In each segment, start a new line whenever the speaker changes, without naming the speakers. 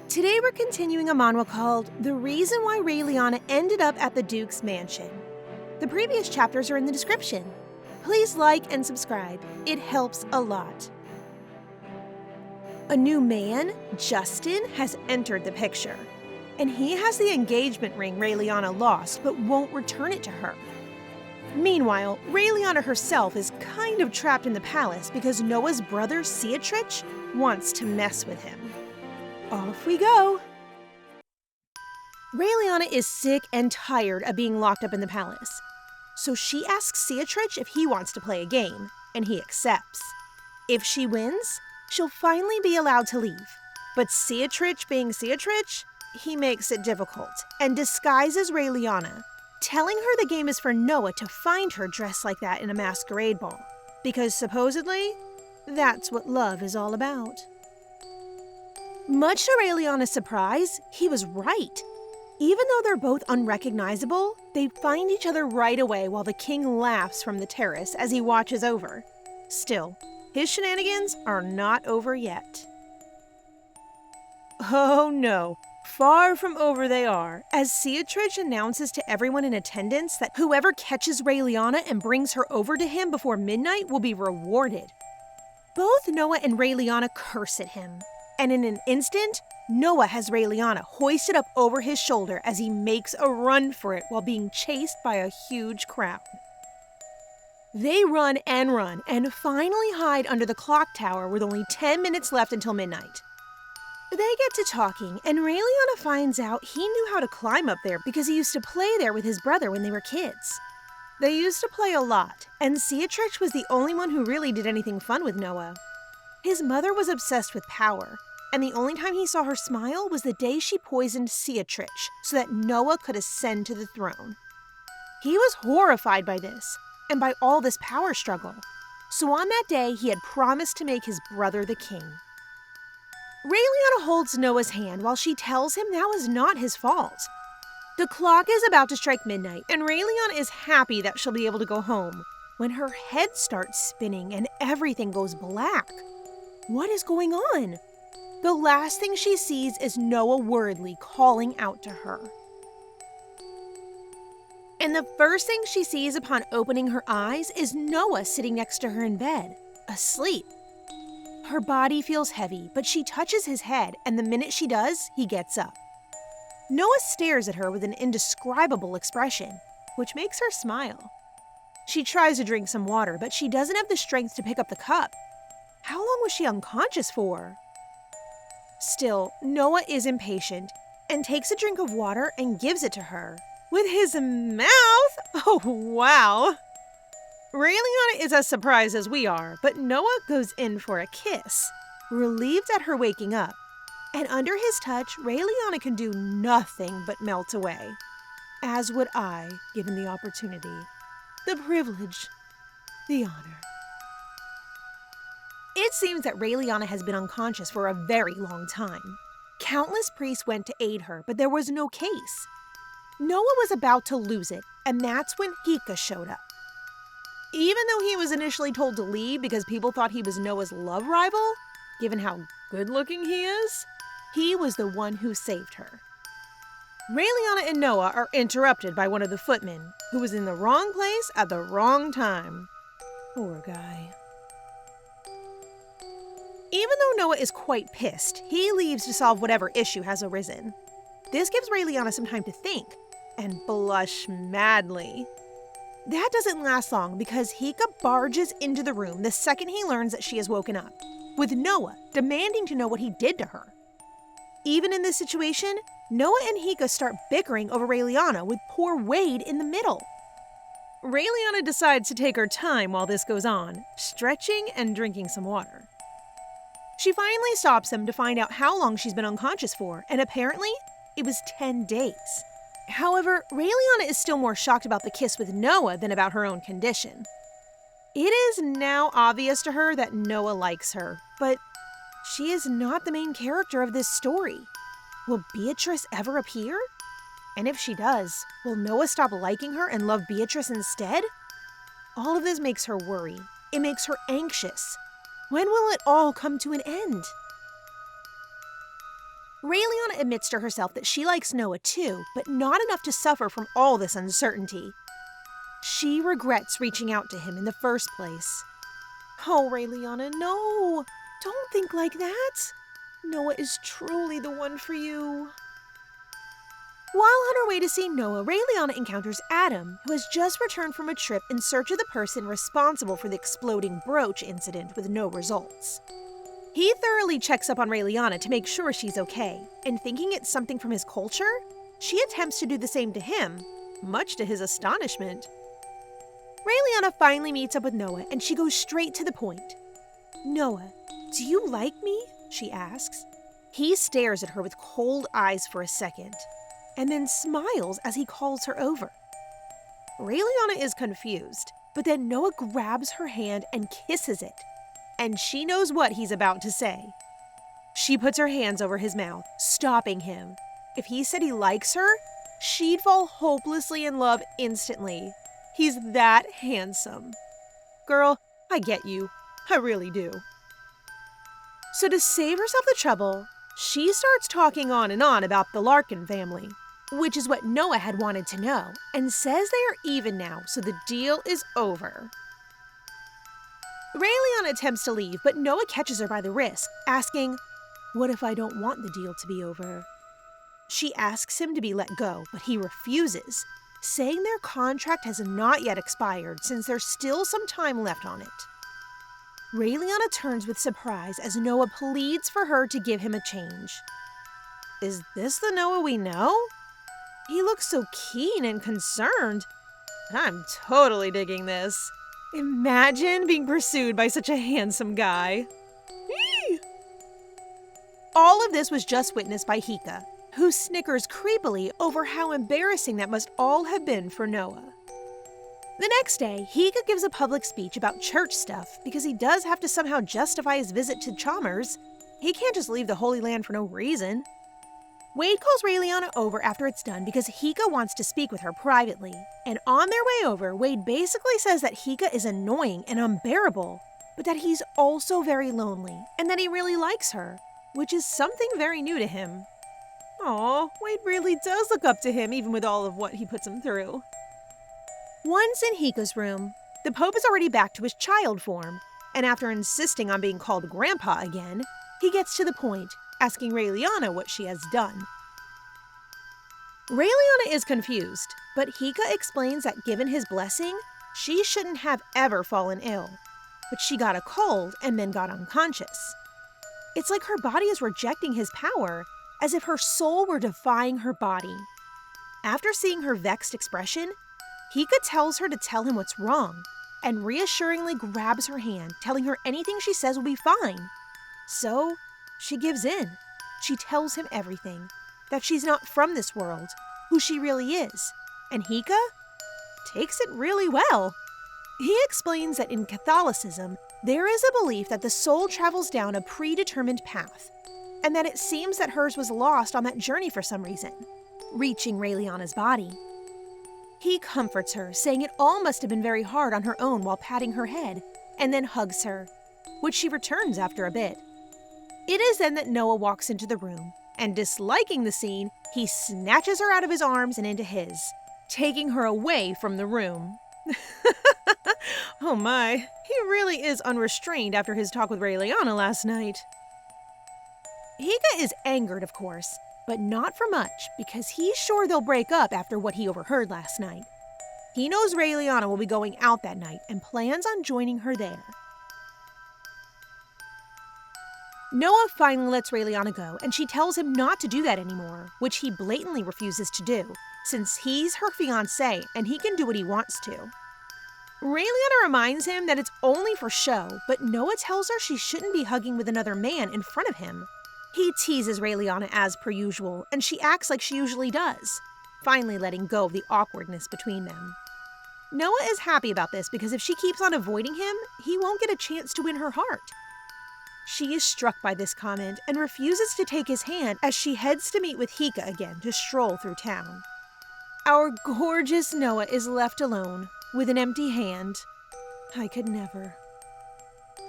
Today we're continuing a manhwa called The Reason Why Raeliana Ended Up at the Duke's Mansion. The previous chapters are in the description. Please like and subscribe. It helps a lot. A new man, Justin, has entered the picture. And he has the engagement ring Raeliana lost but won't return it to her. Meanwhile, Raeliana herself is kind of trapped in the palace because Noah's brother, Beatrix, wants to mess with him. Off we go! Raeliana is sick and tired of being locked up in the palace. So she asks Beatrix if he wants to play a game, and he accepts. If she wins, she'll finally be allowed to leave. But Beatrix being Beatrix, he makes it difficult and disguises Raeliana, telling her the game is for Noah to find her dressed like that in a masquerade ball, because supposedly, that's what love is all about. Much to Raeliana's surprise, he was right. Even though they're both unrecognizable, they find each other right away while the king laughs from the terrace as he watches over. Still, his shenanigans are not over yet. Oh no, far from over they are, as Beatrix announces to everyone in attendance that whoever catches Raeliana and brings her over to him before midnight will be rewarded. Both Noah and Raeliana curse at him, and in an instant, Noah has Raeliana hoisted up over his shoulder as he makes a run for it while being chased by a huge crowd. They run and finally hide under the clock tower with only 10 minutes left until midnight. They get to talking, and Raeliana finds out he knew how to climb up there because he used to play there with his brother when they were kids. They used to play a lot, and Beatrix was the only one who really did anything fun with Noah. His mother was obsessed with power, and the only time he saw her smile was the day she poisoned Beatrix so that Noah could ascend to the throne. He was horrified by this, and by all this power struggle, so on that day he had promised to make his brother the king. Raeliana holds Noah's hand while she tells him that was not his fault. The clock is about to strike midnight, and Raeliana is happy that she'll be able to go home, when her head starts spinning and everything goes black. What is going on? The last thing she sees is Noah worriedly calling out to her. And the first thing she sees upon opening her eyes is Noah sitting next to her in bed, asleep. Her body feels heavy, but she touches his head, and the minute she does, he gets up. Noah stares at her with an indescribable expression, which makes her smile. She tries to drink some water, but she doesn't have the strength to pick up the cup. How long was she unconscious for? Still, Noah is impatient and takes a drink of water and gives it to her. With his mouth? Oh, wow! Raeliana is as surprised as we are, but Noah goes in for a kiss, relieved at her waking up. And under his touch, Raeliana can do nothing but melt away. As would I, given the opportunity, the privilege, the honor. It seems that Raeliana has been unconscious for a very long time. Countless priests went to aid her, but there was no case. Noah was about to lose it, and that's when Hika showed up. Even though he was initially told to leave because people thought he was Noah's love rival, given how good-looking he is, he was the one who saved her. Raeliana and Noah are interrupted by one of the footmen, who was in the wrong place at the wrong time. Poor guy. Even though Noah is quite pissed, he leaves to solve whatever issue has arisen. This gives Raeliana some time to think, and blush madly. That doesn't last long because Hika barges into the room the second he learns that she has woken up, with Noah demanding to know what he did to her. Even in this situation, Noah and Hika start bickering over Raeliana with poor Wade in the middle. Raeliana decides to take her time while this goes on, stretching and drinking some water. She finally stops him to find out how long she's been unconscious for, and apparently, it was 10 days. However, Raeliana is still more shocked about the kiss with Noah than about her own condition. It is now obvious to her that Noah likes her, but she is not the main character of this story. Will Beatrice ever appear? And if she does, will Noah stop liking her and love Beatrice instead? All of this makes her worry. It makes her anxious. When will it all come to an end? Raeliana admits to herself that she likes Noah too, but not enough to suffer from all this uncertainty. She regrets reaching out to him in the first place. Oh, Raeliana, no! Don't think like that! Noah is truly the one for you. While on her way to see Noah, Raeliana encounters Adam, who has just returned from a trip in search of the person responsible for the exploding brooch incident with no results. He thoroughly checks up on Raeliana to make sure she's okay, and thinking it's something from his culture, she attempts to do the same to him, much to his astonishment. Raeliana finally meets up with Noah, and she goes straight to the point. "Noah, do you like me?" she asks. He stares at her with cold eyes for a second, and then smiles as he calls her over. Raeliana is confused, but then Noah grabs her hand and kisses it, and she knows what he's about to say. She puts her hands over his mouth, stopping him. If he said he likes her, she'd fall hopelessly in love instantly. He's that handsome. Girl, I get you. I really do. So to save herself the trouble, she starts talking on and on about the Larkin family, which is what Noah had wanted to know, and says they are even now, so the deal is over. Raeliana attempts to leave, but Noah catches her by the wrist, asking, "What if I don't want the deal to be over?" She asks him to be let go, but he refuses, saying their contract has not yet expired since there's still some time left on it. Raeliana turns with surprise as Noah pleads for her to give him a change. Is this the Noah we know? He looks so keen and concerned. I'm totally digging this. Imagine being pursued by such a handsome guy. Eee! All of this was just witnessed by Hika, who snickers creepily over how embarrassing that must all have been for Noah. The next day, Hika gives a public speech about church stuff because he does have to somehow justify his visit to Chalmers. He can't just leave the Holy Land for no reason. Wade calls Raeliana over after it's done because Hika wants to speak with her privately. And on their way over, Wade basically says that Hika is annoying and unbearable, but that he's also very lonely and that he really likes her, which is something very new to him. Aw, Wade really does look up to him even with all of what he puts him through. Once in Hika's room, the Pope is already back to his child form, and after insisting on being called Grandpa again, he gets to the point, asking Raeliana what she has done. Raeliana is confused, but Hika explains that given his blessing, she shouldn't have ever fallen ill, but she got a cold and then got unconscious. It's like her body is rejecting his power, as if her soul were defying her body. After seeing her vexed expression, Hika tells her to tell him what's wrong, and reassuringly grabs her hand, telling her anything she says will be fine. So, she gives in. She tells him everything, that she's not from this world, who she really is, and Hika takes it really well. He explains that in Catholicism, there is a belief that the soul travels down a predetermined path, and that it seems that hers was lost on that journey for some reason, reaching Raeliana's body. He comforts her, saying it all must have been very hard on her own while patting her head, and then hugs her, which she returns after a bit. It is then that Noah walks into the room, and disliking the scene, he snatches her out of his arms and into his, taking her away from the room. Oh my, he really is unrestrained after his talk with Raeliana last night. Hika is angered, of course, but not for much, because he's sure they'll break up after what he overheard last night. He knows Raeliana will be going out that night and plans on joining her there. Noah finally lets Raeliana go, and she tells him not to do that anymore, which he blatantly refuses to do, since he's her fiancé and he can do what he wants to. Raeliana reminds him that it's only for show, but Noah tells her she shouldn't be hugging with another man in front of him. He teases Raeliana as per usual, and she acts like she usually does, finally letting go of the awkwardness between them. Noah is happy about this because if she keeps on avoiding him, he won't get a chance to win her heart. She is struck by this comment and refuses to take his hand as she heads to meet with Hika again to stroll through town. Our gorgeous Noah is left alone with an empty hand. I could never.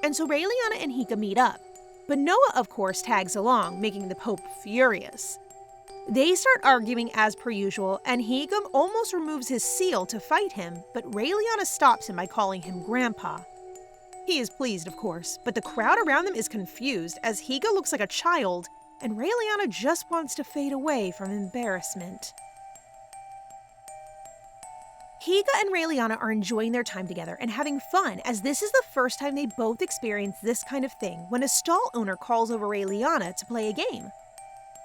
And so Raeliana and Hika meet up. But Noah, of course, tags along, making the Pope furious. They start arguing as per usual, and Hika almost removes his seal to fight him, but Raeliana stops him by calling him Grandpa. He is pleased, of course, but the crowd around them is confused as Hika looks like a child, and Raeliana just wants to fade away from embarrassment. Hika and Raeliana are enjoying their time together and having fun, as this is the first time they both experience this kind of thing when a stall owner calls over Raeliana to play a game.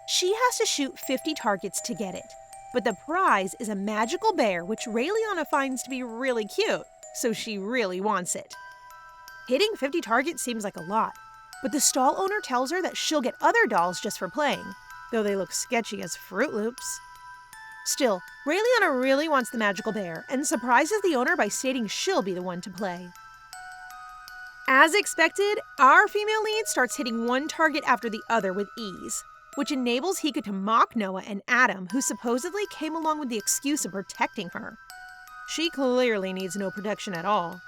She has to shoot 50 targets to get it, but the prize is a magical bear which Raeliana finds to be really cute, so she really wants it. Hitting 50 targets seems like a lot, but the stall owner tells her that she'll get other dolls just for playing, though they look sketchy as Fruit Loops. Still, Raeliana really wants the magical bear and surprises the owner by stating she'll be the one to play. As expected, our female lead starts hitting one target after the other with ease, which enables Hika to mock Noah and Adam, who supposedly came along with the excuse of protecting her. She clearly needs no protection at all.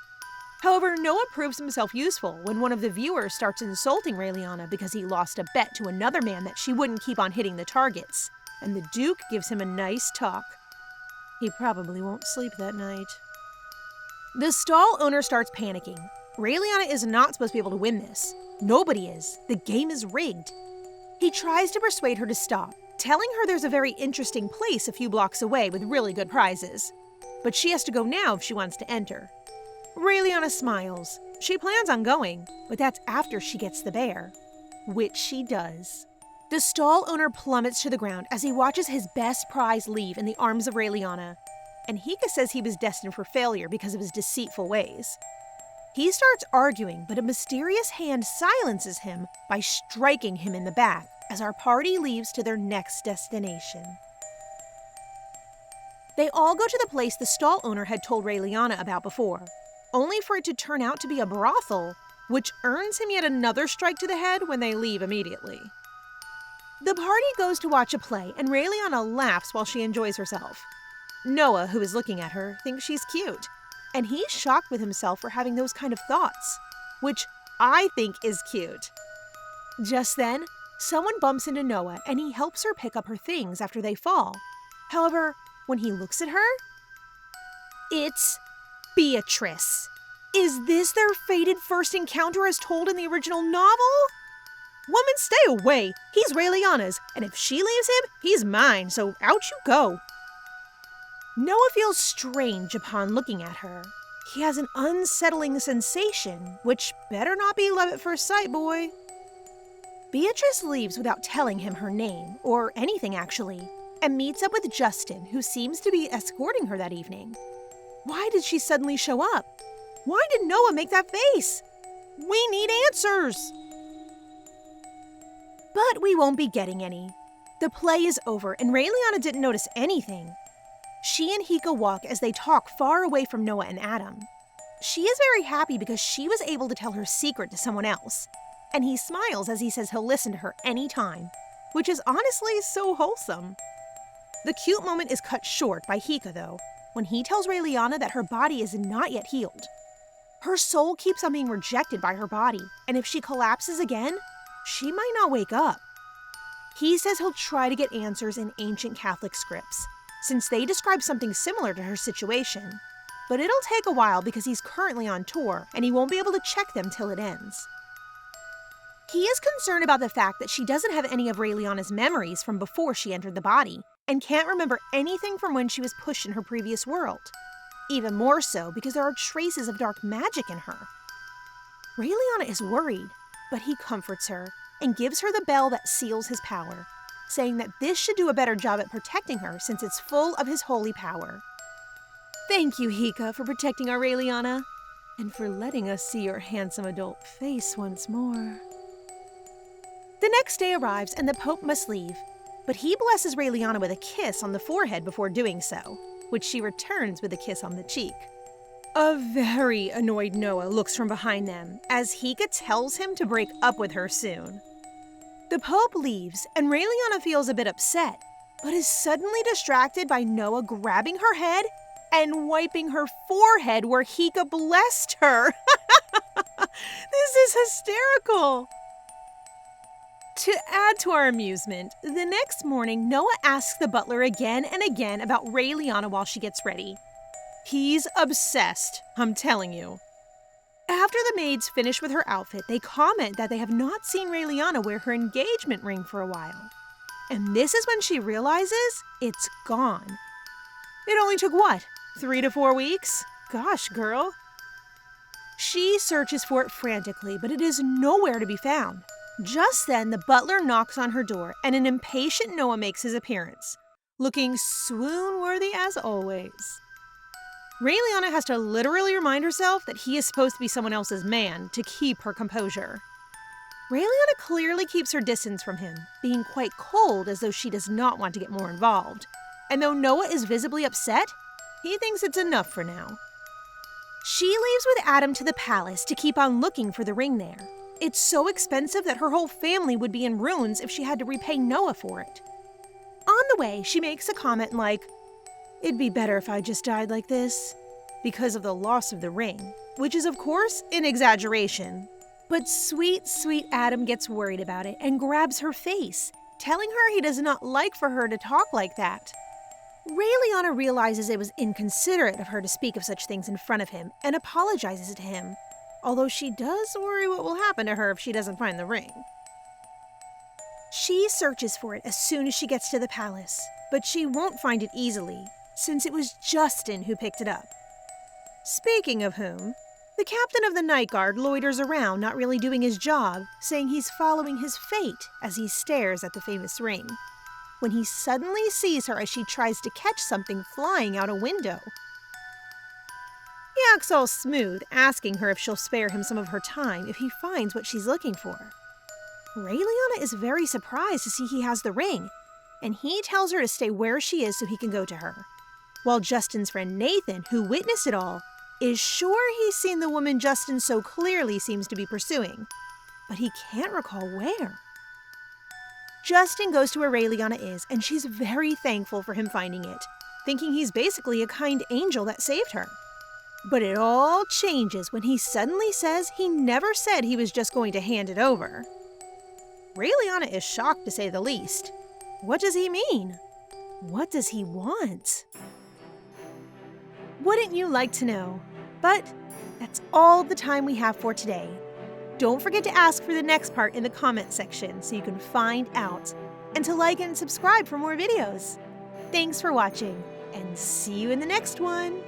However, Noah proves himself useful when one of the viewers starts insulting Raeliana because he lost a bet to another man that she wouldn't keep on hitting the targets, and the Duke gives him a nice talk. He probably won't sleep that night. The stall owner starts panicking. Raeliana is not supposed to be able to win this. Nobody is. The game is rigged. He tries to persuade her to stop, telling her there's a very interesting place a few blocks away with really good prizes. But she has to go now if she wants to enter. Raeliana smiles. She plans on going, but that's after she gets the bear, which she does. The stall owner plummets to the ground as he watches his best prize leave in the arms of Raeliana, and Hika says he was destined for failure because of his deceitful ways. He starts arguing, but a mysterious hand silences him by striking him in the back as our party leaves to their next destination. They all go to the place the stall owner had told Raeliana about before, only for it to turn out to be a brothel, which earns him yet another strike to the head when they leave immediately. The party goes to watch a play, and Raeliana laughs while she enjoys herself. Noah, who is looking at her, thinks she's cute, and he's shocked with himself for having those kind of thoughts, which I think is cute. Just then, someone bumps into Noah, and he helps her pick up her things after they fall. However, when he looks at her, it's Beatrice. Is this their fated first encounter as told in the original novel? Woman, stay away! He's Raeliana's, and if she leaves him, he's mine, so out you go. Noah feels strange upon looking at her. He has an unsettling sensation, which better not be love at first sight, boy. Beatrice leaves without telling him her name, or anything actually, and meets up with Justin, who seems to be escorting her that evening. Why did she suddenly show up? Why did Noah make that face? We need answers! But we won't be getting any. The play is over, and Raeliana didn't notice anything. She and Hika walk as they talk far away from Noah and Adam. She is very happy because she was able to tell her secret to someone else, and he smiles as he says he'll listen to her anytime, which is honestly so wholesome. The cute moment is cut short by Hika, though, when he tells Raeliana that her body is not yet healed. Her soul keeps on being rejected by her body, and if she collapses again, she might not wake up. He says he'll try to get answers in ancient Catholic scripts, since they describe something similar to her situation. But it'll take a while because he's currently on tour, and he won't be able to check them till it ends. He is concerned about the fact that she doesn't have any of Raeliana's memories from before she entered the body, and can't remember anything from when she was pushed in her previous world. Even more so because there are traces of dark magic in her. Raeliana is worried, but he comforts her and gives her the bell that seals his power, saying that this should do a better job at protecting her since it's full of his holy power. Thank you, Hika, for protecting our Raeliana, and for letting us see your handsome adult face once more. The next day arrives and the Pope must leave, but he blesses Raeliana with a kiss on the forehead before doing so, which she returns with a kiss on the cheek. A very annoyed Noah looks from behind them as Hika tells him to break up with her soon. The Pope leaves, and Raeliana feels a bit upset, but is suddenly distracted by Noah grabbing her head and wiping her forehead where Hika blessed her. This is hysterical. To add to our amusement, the next morning, Noah asks the butler again and again about Raeliana while she gets ready. He's obsessed, I'm telling you. After the maids finish with her outfit, they comment that they have not seen Raeliana wear her engagement ring for a while. And this is when she realizes it's gone. It only took what, 3 to 4 weeks? Gosh, girl. She searches for it frantically, but it is nowhere to be found. Just then, the butler knocks on her door, and an impatient Noah makes his appearance, looking swoon-worthy as always. Raeliana has to literally remind herself that he is supposed to be someone else's man to keep her composure. Raeliana clearly keeps her distance from him, being quite cold as though she does not want to get more involved. And though Noah is visibly upset, he thinks it's enough for now. She leaves with Adam to the palace to keep on looking for the ring there. It's so expensive that her whole family would be in ruins if she had to repay Noah for it. On the way, she makes a comment like, "It'd be better if I just died like this," because of the loss of the ring, which is of course an exaggeration. But sweet, sweet Adam gets worried about it and grabs her face, telling her he does not like for her to talk like that. Raeliana realizes it was inconsiderate of her to speak of such things in front of him and apologizes to him, although she does worry what will happen to her if she doesn't find the ring. She searches for it as soon as she gets to the palace, but she won't find it easily, since it was Justin who picked it up. Speaking of whom, the captain of the night guard loiters around, not really doing his job, saying he's following his fate as he stares at the famous ring, when he suddenly sees her as she tries to catch something flying out a window. He acts all smooth, asking her if she'll spare him some of her time if he finds what she's looking for. Raeliana is very surprised to see he has the ring, and he tells her to stay where she is so he can go to her. While Justin's friend Nathan, who witnessed it all, is sure he's seen the woman Justin so clearly seems to be pursuing, but he can't recall where. Justin goes to where Raeliana is, and she's very thankful for him finding it, thinking he's basically a kind angel that saved her. But it all changes when he suddenly says he never said he was just going to hand it over. Raeliana is shocked to say the least. What does he mean? What does he want? Wouldn't you like to know? But that's all the time we have for today. Don't forget to ask for the next part in the comment section so you can find out, and to like and subscribe for more videos. Thanks for watching, and see you in the next one!